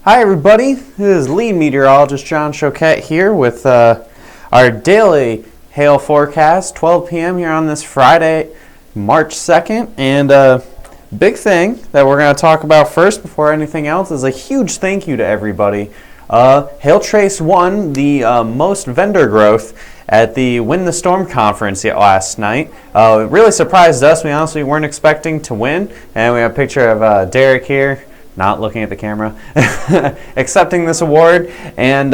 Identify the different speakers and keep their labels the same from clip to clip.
Speaker 1: Hi everybody, this is lead meteorologist John Choquette here with our daily hail forecast, 12 p.m. here on this Friday, March 2nd. And big thing that we're going to talk about first before anything else is a huge thank you to everybody. Hailtrace won the most vendor growth at the Win the Storm conference last night. It really surprised us. We honestly weren't expecting to win. And we have a picture of Derek here, not looking at the camera, accepting this award. And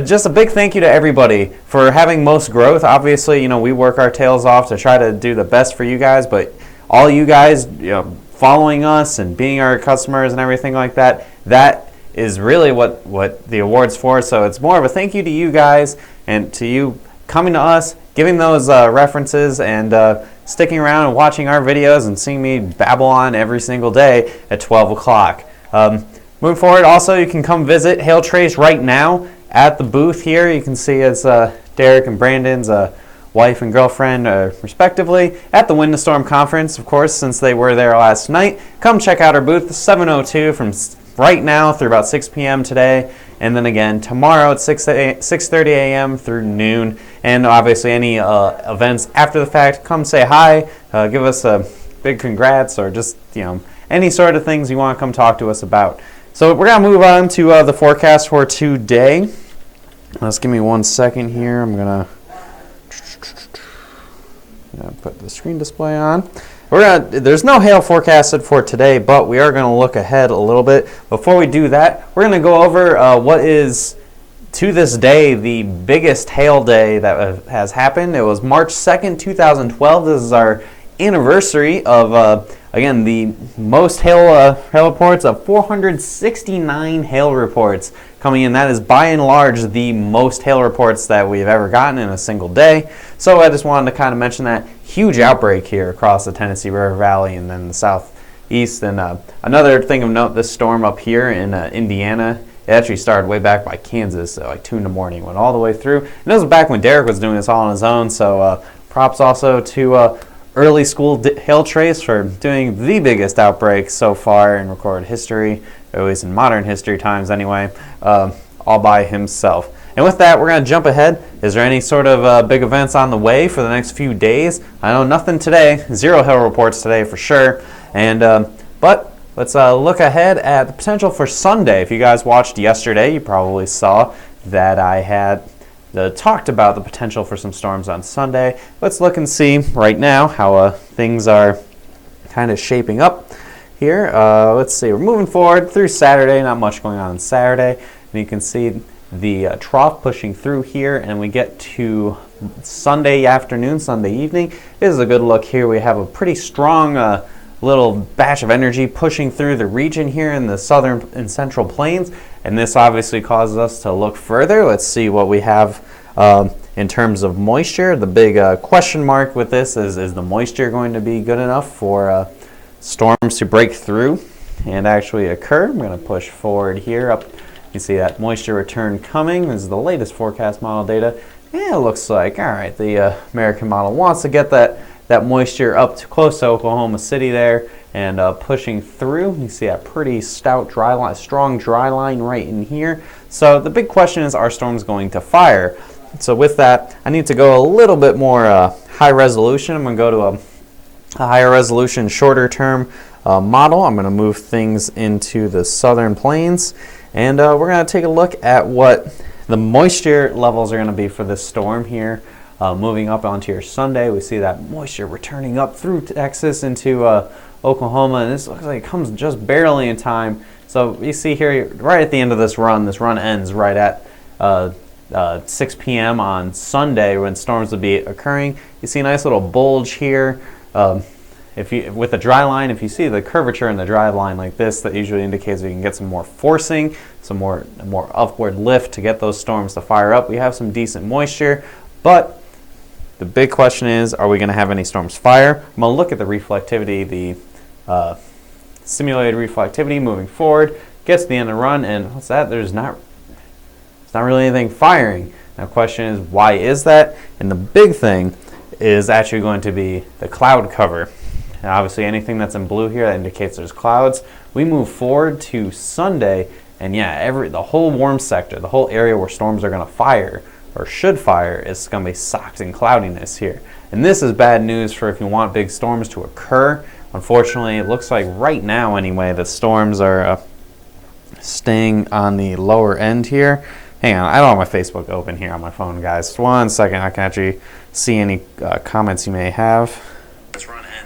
Speaker 1: just a big thank you to everybody for having most growth. Obviously, you know, we work our tails off to try to do the best for you guys, but all you guys, you know, following us and being our customers and everything like that, that is really what the award's for. So it's more of a thank you to you guys and to you coming to us, giving those references, and sticking around and watching our videos and seeing me babble on every single day at 12 o'clock. Moving forward, also, you can come visit Hailtrace right now at the booth here. You can see it's Derek and Brandon's wife and girlfriend, respectively, at the Win the Storm conference, of course, since they were there last night. Come check out our booth, 7:02 from right now through about 6 p.m. today, and then again tomorrow at 6:30 a.m. through noon. And obviously any events after the fact, come say hi, give us a big congrats, or just, you know, any sort of things you want to come talk to us about. So we're going to move on to the forecast for today. Let's give me 1 second here. I'm going to put the screen display on. There's no hail forecasted for today, but we are going to look ahead a little bit. Before we do that, we're going to go over what is, to this day, the biggest hail day that has happened. It was March 2nd, 2012. This is our anniversary of, again, the most hail reports of 469 hail reports coming in. That is by and large the most hail reports that we've ever gotten in a single day. So I just wanted to kind of mention that huge outbreak here across the Tennessee River Valley and then the southeast. And another thing of note, this storm up here in Indiana, it actually started way back by Kansas, so like 2 in the morning, went all the way through. And this was back when Derek was doing this all on his own, so props also to early school Hailtrace for doing the biggest outbreak so far in recorded history, or at least in modern history times anyway, all by himself. And with that, we're going to jump ahead. Is there any sort of big events on the way for the next few days? I know nothing today. 0 hail reports today for sure. And but let's look ahead at the potential for Sunday. If you guys watched yesterday, you probably saw that I had talked about the potential for some storms on Sunday. Let's look and see right now how things are kind of shaping up here. Let's see. We're moving forward through Saturday. Not much going on Saturday. And you can see the trough pushing through here, and we get to Sunday afternoon, Sunday evening. This is a good look here. We have a pretty strong little batch of energy pushing through the region here in the southern and central plains, and this obviously causes us to look further. Let's see what we have in terms of moisture. The big question mark with this is the moisture going to be good enough for storms to break through and actually occur? I'm going to push forward here up. You see that moisture return coming. This is the latest forecast model data. Yeah, it looks like, all right, the American model wants to get that moisture up to close to Oklahoma City there and pushing through. You see that pretty stout dry line, strong dry line right in here. So the big question is, are storms going to fire? So with that, I need to go a little bit more high resolution. I'm going to go to a higher resolution, shorter term model. I'm going to move things into the southern plains, and we're going to take a look at what the moisture levels are going to be for this storm here. Moving up onto your Sunday, we see that moisture returning up through Texas into Oklahoma, and this looks like it comes just barely in time. So you see here, right at the end of this run ends right at 6 p.m. on Sunday when storms will be occurring. You see a nice little bulge here. With the dry line, if you see the curvature in the dry line like this, that usually indicates we can get some more forcing, some more upward lift to get those storms to fire up. We have some decent moisture, but the big question is, are we going to have any storms fire? I'm going to look at the reflectivity, the simulated reflectivity moving forward. Gets to the end of the run, and what's that? It's not really anything firing. Now the question is, why is that? And the big thing is actually going to be the cloud cover. Now obviously anything that's in blue here, that indicates there's clouds. We move forward to Sunday, And yeah, the whole warm sector, the whole area where storms are going to fire or should fire, is going to be socked in cloudiness here. And this is bad news for if you want big storms to occur. Unfortunately, it looks like right now anyway, the storms are staying on the lower end here. Hang on, I don't have my Facebook open here on my phone, guys. Just 1 second, I can actually see any comments you may have.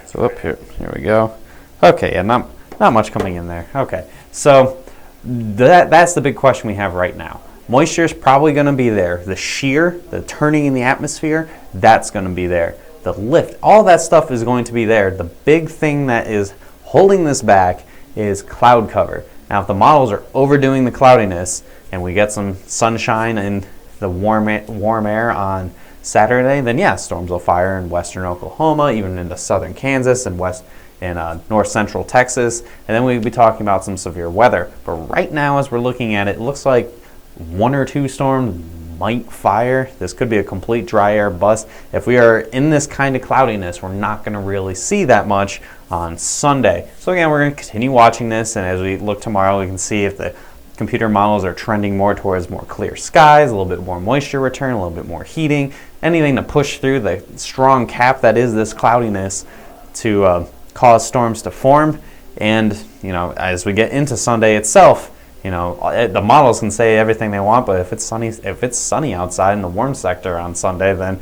Speaker 1: So up here we go. Okay, yeah, not much coming in there. Okay, so that's the big question we have right now. Moisture is probably going to be there. The shear, the turning in the atmosphere, that's going to be there. The lift, all that stuff is going to be there. The big thing that is holding this back is cloud cover. Now, if the models are overdoing the cloudiness and we get some sunshine and the warm air on Saturday, then yeah, storms will fire in western Oklahoma, even into southern Kansas and north central Texas, and then we'd be talking about some severe weather. But right now, as we're looking at it, it looks like 1 or 2 storms might fire. This could be a complete dry air bust. If we are in this kind of cloudiness, we're not going to really see that much on Sunday. So again, we're going to continue watching this, and as we look tomorrow, we can see if the computer models are trending more towards more clear skies, a little bit more moisture return, a little bit more heating, anything to push through the strong cap that is this cloudiness to cause storms to form. And as we get into Sunday itself, the models can say everything they want, but if it's sunny outside in the warm sector on Sunday, then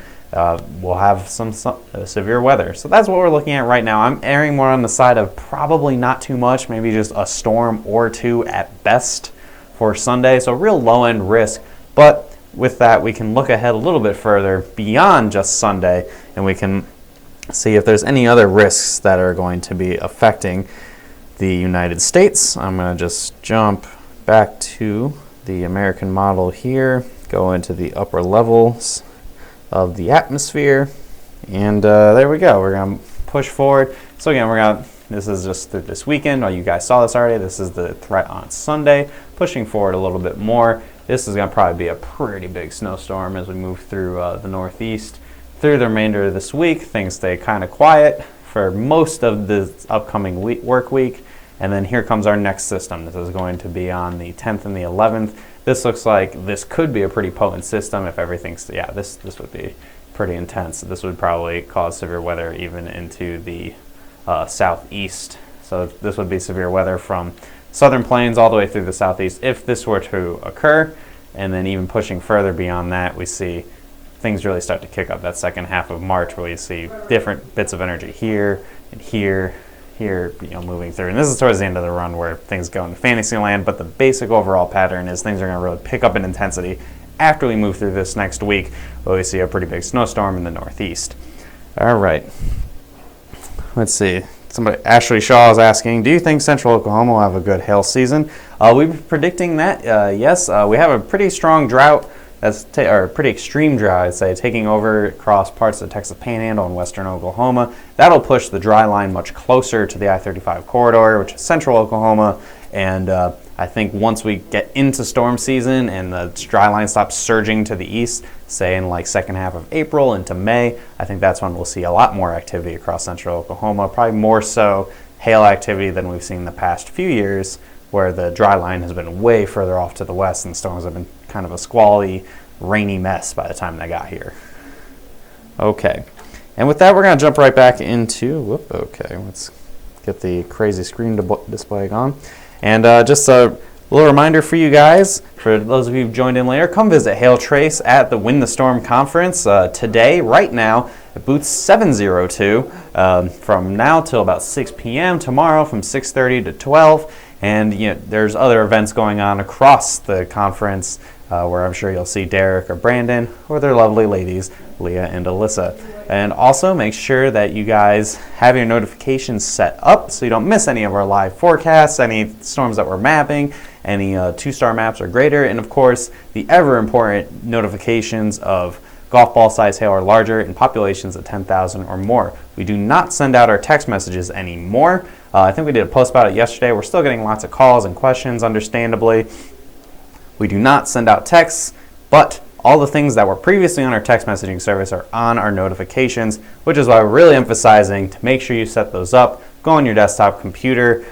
Speaker 1: we'll have some severe weather. So that's what we're looking at right now. I'm erring more on the side of probably not too much, maybe just a storm or 2 at best for Sunday. So real low end risk. But with that, we can look ahead a little bit further beyond just Sunday, and we can see if there's any other risks that are going to be affecting the United States. I'm going to just jump back to the American model here, go into the upper levels of the atmosphere, and there we go. We're going to push forward. So again, this is just through this weekend. Oh, you guys saw this already. This is the threat on Sunday, pushing forward a little bit more. This is going to probably be a pretty big snowstorm as we move through the Northeast. Through the remainder of this week, things stay kind of quiet for most of the upcoming work week. And then here comes our next system. This is going to be on the 10th and the 11th. This looks like this could be a pretty potent system if everything's, this would be pretty intense. This would probably cause severe weather even into the southeast. So this would be severe weather from southern plains all the way through the southeast if this were to occur. And then even pushing further beyond that, we see things really start to kick up that second half of March, where you see different bits of energy here and here, moving through. And this is towards the end of the run where things go into fantasy land, but the basic overall pattern is things are going to really pick up in intensity after we move through this next week, where we see a pretty big snowstorm in the Northeast. All right. Let's see. Ashley Shaw is asking, do you think Central Oklahoma will have a good hail season? We've been predicting that. Yes, we have a pretty strong drought. Or a pretty extreme drought, I'd say, taking over across parts of the Texas Panhandle and western Oklahoma. That'll push the dry line much closer to the I-35 corridor, which is central Oklahoma. And I think once we get into storm season and the dry line stops surging to the east, say in like second half of April into May, I think that's when we'll see a lot more activity across central Oklahoma, probably more so hail activity than we've seen the past few years, where the dry line has been way further off to the west and storms have been kind of a squally, rainy mess by the time they got here. Okay, and with that, we're going to jump right back into, let's get the crazy screen display on. And just a little reminder for you guys, for those of you who've joined in later, come visit Hail Trace at the Win the Storm conference today, right now, at booth 702, from now till about 6 p.m., tomorrow from 6:30 to 12. And there's other events going on across the conference where I'm sure you'll see Derek or Brandon or their lovely ladies, Leah and Alyssa. And also make sure that you guys have your notifications set up so you don't miss any of our live forecasts, any storms that we're mapping, any 2-star maps or greater, and of course the ever important notifications of golf ball size hail or larger in populations of 10,000 or more. We do not send out our text messages anymore. I think we did a post about it yesterday. We're still getting lots of calls and questions, understandably. We do not send out texts, but all the things that were previously on our text messaging service are on our notifications, which is why we're really emphasizing to make sure you set those up. Go on your desktop computer,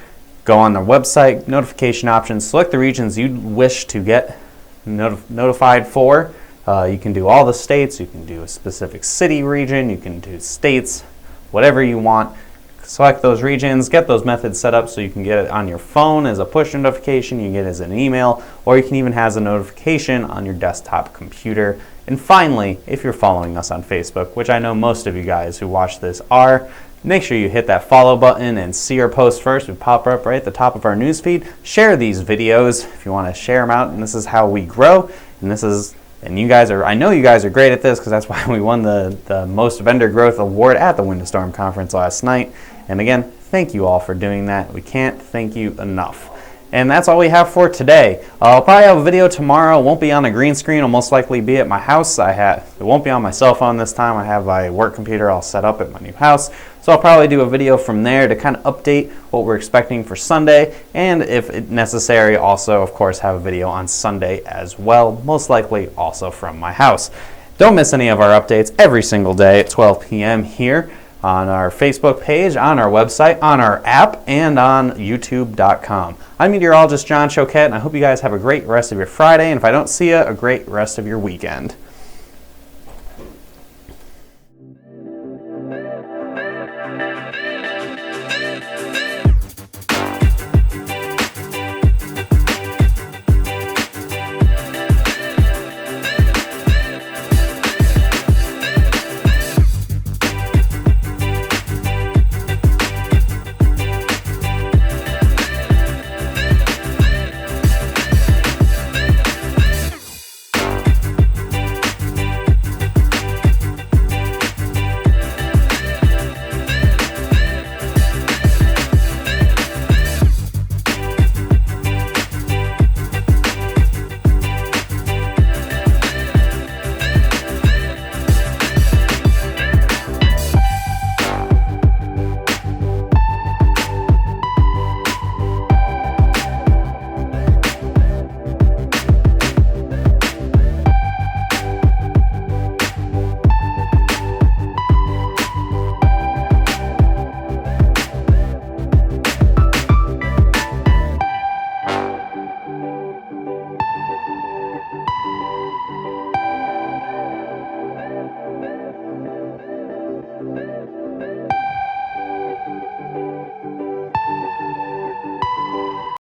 Speaker 1: go on their website, notification options, select the regions you wish to get notified for. You can do all the states, you can do a specific city region, you can do states, whatever you want. Select those regions, get those methods set up so you can get it on your phone as a push notification, you can get it as an email, or you can even have a notification on your desktop computer. And finally, if you're following us on Facebook, which I know most of you guys who watch this are, make sure you hit that follow button and see our posts first. We pop up right at the top of our newsfeed. Share these videos if you want to share them out, and this is how we grow. And you guys are, I know you guys are great at this because that's why we won the Most Vendor Growth Award at the Window Storm Conference last night. And again, thank you all for doing that. We can't thank you enough. And that's all we have for today. I'll probably have a video tomorrow. It won't be on a green screen. It'll most likely be at my house. It won't be on my cell phone this time. I have my work computer all set up at my new house. So I'll probably do a video from there to kind of update what we're expecting for Sunday. And if necessary, also, of course, have a video on Sunday as well. Most likely also from my house. Don't miss any of our updates every single day at 12 p.m. here on our Facebook page, on our website, on our app, and on YouTube.com. I'm meteorologist John Choquette, and I hope you guys have a great rest of your Friday, and if I don't see you, a great rest of your weekend.